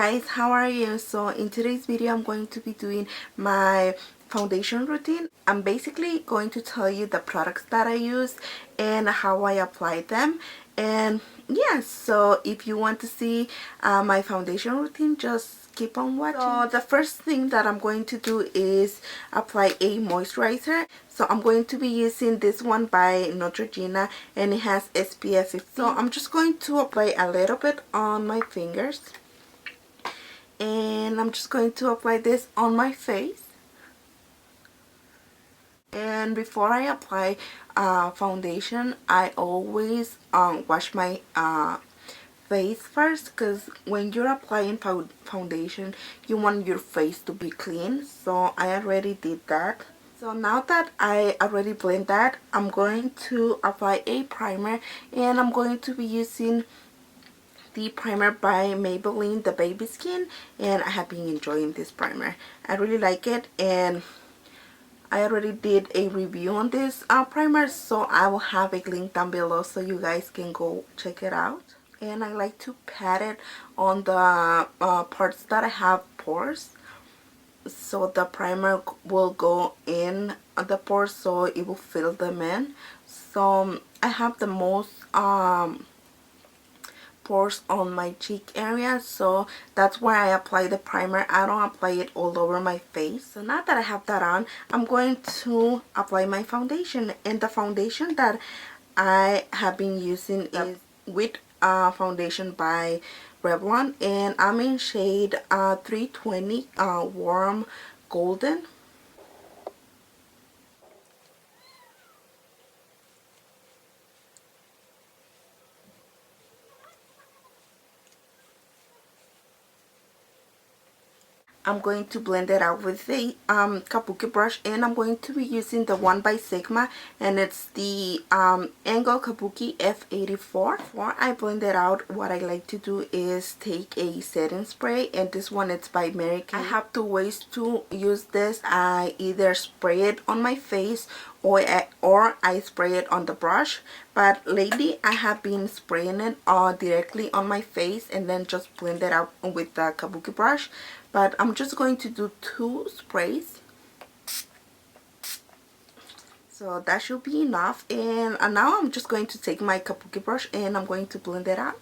guys, how are you? So in today's video I'm going to be doing my foundation routine. I'm basically going to tell you the products that I use and how I apply them. And yeah, so if you want to see my foundation routine, just keep on watching. So the first thing that I'm going to do is apply a moisturizer. So I'm going to be using this one by Neutrogena and it has SPF 15. So I'm just going to apply a little bit on my fingers. And I'm just going to apply this on my face. And before I apply foundation, I always wash my face first, because when you're applying foundation you want your face to be clean. So I already did that. So now that I already blend that, I'm going to apply a primer, and I'm going to be using the primer by Maybelline, the baby skin, and I have been enjoying this primer. I really like it, and I already did a review on this primer, so I will have a link down below so you guys can go check it out. And I like to pat it on the parts that I have pores, so the primer will go in the pores so it will fill them in. So I have the most pores on my cheek area, so that's where I apply the primer. I don't apply it all over my face. So now that I have that on, I'm going to apply my foundation, and the foundation that I have been using is with foundation by Revlon, and I'm in shade 320 warm golden. I'm going to blend it out with a Kabuki brush, and I'm going to be using the one by Sigma, and it's the Engle Kabuki F84. Before I blend it out, what I like to do is take a setting spray, and this one it's by Mary Kay. I have two ways to use this. I either spray it on my face or I spray it on the brush, but lately I have been spraying it directly on my face and then just blend it out with the Kabuki brush. But I'm just going to do 2 sprays, so that should be enough. And now I'm just going to take my Kabuki brush and I'm going to blend it out.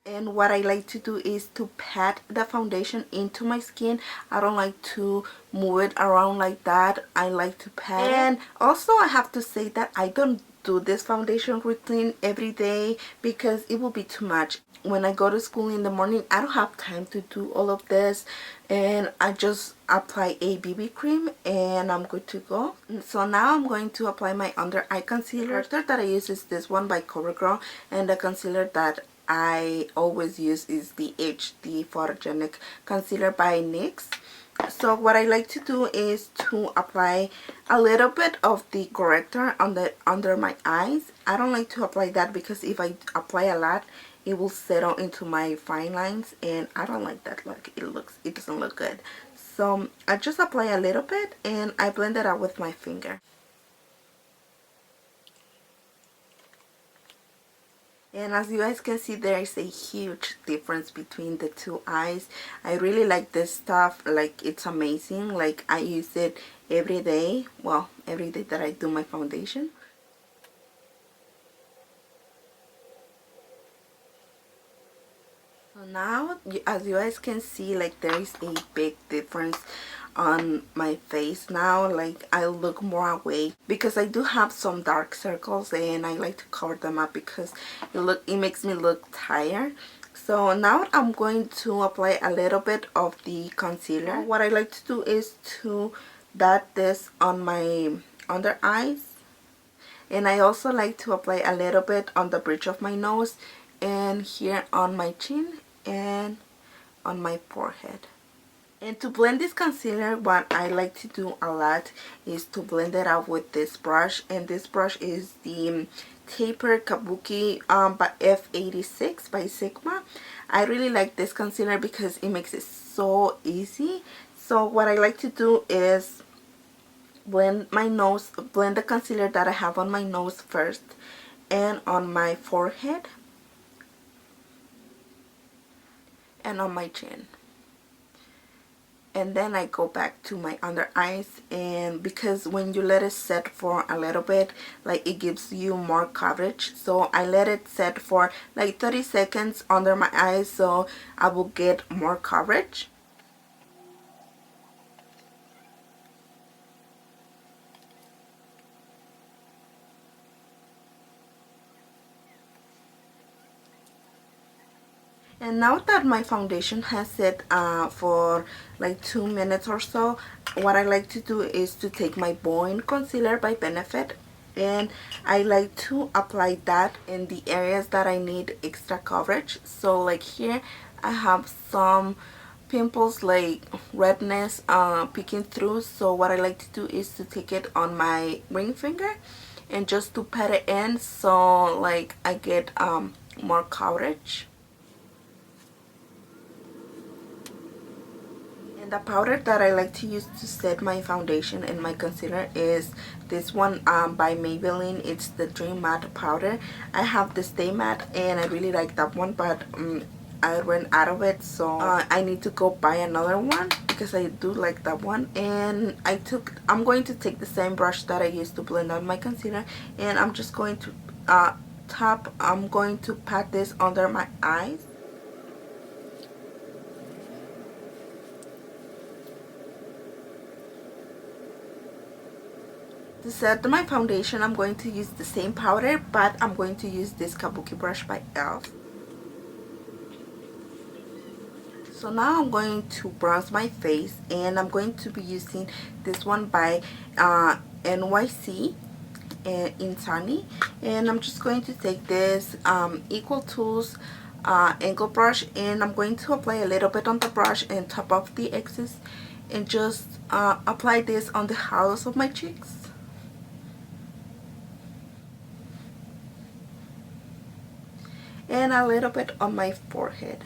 And what I like to do is to pat the foundation into my skin. I don't like to move it around like that. I like to pat. And also I have to say that I don't do this foundation routine every day because it will be too much. When I go to school in the morning, I don't have time to do all of this, and I just apply a BB cream and I'm good to go. So now I'm going to apply my under eye concealer. The corrector that I use is this one by CoverGirl, and the concealer that I always use is the HD Photogenic Concealer by NYX. So what I like to do is to apply a little bit of the corrector on the under my eyes. I don't like to apply that because if I apply a lot, it will settle into my fine lines, and I don't like that look. It doesn't look good. So I just apply a little bit and I blend it out with my finger. And as you guys can see, there is a huge difference between the two eyes. I really like this stuff. Like, it's amazing. Like, I use it every day. Well, every day that I do my foundation. So now, as you guys can see, like, there is a big difference on my face now. Like, I look more awake because I do have some dark circles, and I like to cover them up because it makes me look tired. So now I'm going to apply a little bit of the concealer. What I like to do is to dot this on my under eyes, and I also like to apply a little bit on the bridge of my nose and here on my chin and on my forehead. And to blend this concealer, what I like to do a lot is to blend it out with this brush, and this brush is the Tapered Kabuki by F86 by Sigma. I really like this concealer because it makes it so easy. So what I like to do is blend the concealer that I have on my nose first and on my forehead and on my chin. And then I go back to my under eyes, and because when you let it set for a little bit, like, it gives you more coverage, so I let it set for like 30 seconds under my eyes so I will get more coverage. And now that my foundation has set for like 2 minutes or so, what I like to do is to take my Boi-ing concealer by Benefit, and I like to apply that in the areas that I need extra coverage. So like here I have some pimples, like redness peeking through, so what I like to do is to take it on my ring finger and just to pat it in, so like I get more coverage. And the powder that I like to use to set my foundation and my concealer is this one by Maybelline. It's the Dream Matte powder. I have the Stay Matte and I really like that one, but I ran out of it, so I need to go buy another one because I do like that one. And I'm going to take the same brush that I used to blend out my concealer, and I'm just going to I'm going to pat this under my eyes. To set my foundation, I'm going to use the same powder, but I'm going to use this Kabuki brush by e.l.f. So now I'm going to bronze my face, and I'm going to be using this one by NYC in Sunny. And I'm just going to take this Ecotools Engle brush, and I'm going to apply a little bit on the brush and top off the excess, and just apply this on the hollows of my cheeks. And a little bit on my forehead.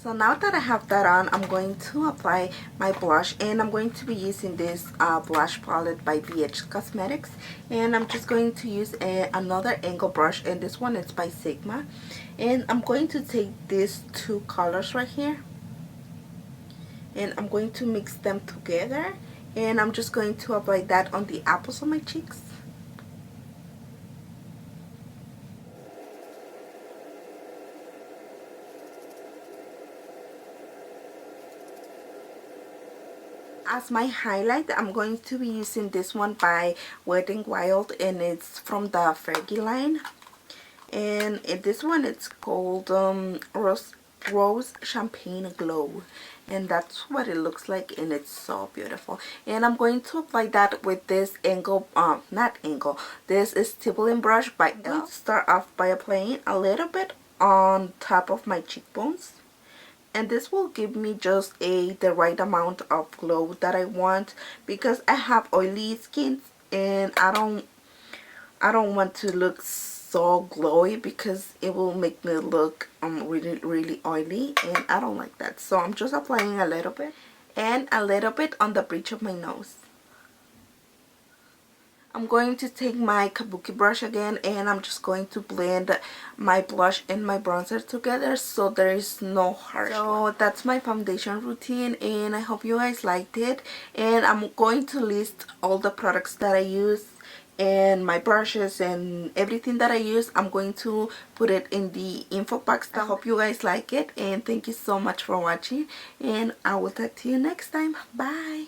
So now that I have that on, I'm going to apply my blush, and I'm going to be using this blush palette by BH Cosmetics, and I'm just going to use another Engle brush, and this one is by Sigma, and I'm going to take these two colors right here, and I'm going to mix them together, and I'm just going to apply that on the apples of my cheeks. As my highlight, I'm going to be using this one by Wet n Wild, and it's from the Fergie line. And this one, it's called Rose Champagne Glow, and that's what it looks like, and it's so beautiful. And I'm going to apply that with this this is Stipple brush by e.l.f. I'm going to start off by applying a little bit on top of my cheekbones, and this will give me just the right amount of glow that I want, because I have oily skin and I don't want to look so glowy, because it will make me look really oily, and I don't like that. So I'm just applying a little bit, and a little bit on the bridge of my nose. I'm going to take my Kabuki brush again, and I'm just going to blend my blush and my bronzer together so there is no harsh. So that's my foundation routine, and I hope you guys liked it. And I'm going to list all the products that I use and my brushes and everything that I use. I'm going to put it in the info box. I hope you guys like it, and thank you so much for watching, and I will talk to you next time. Bye.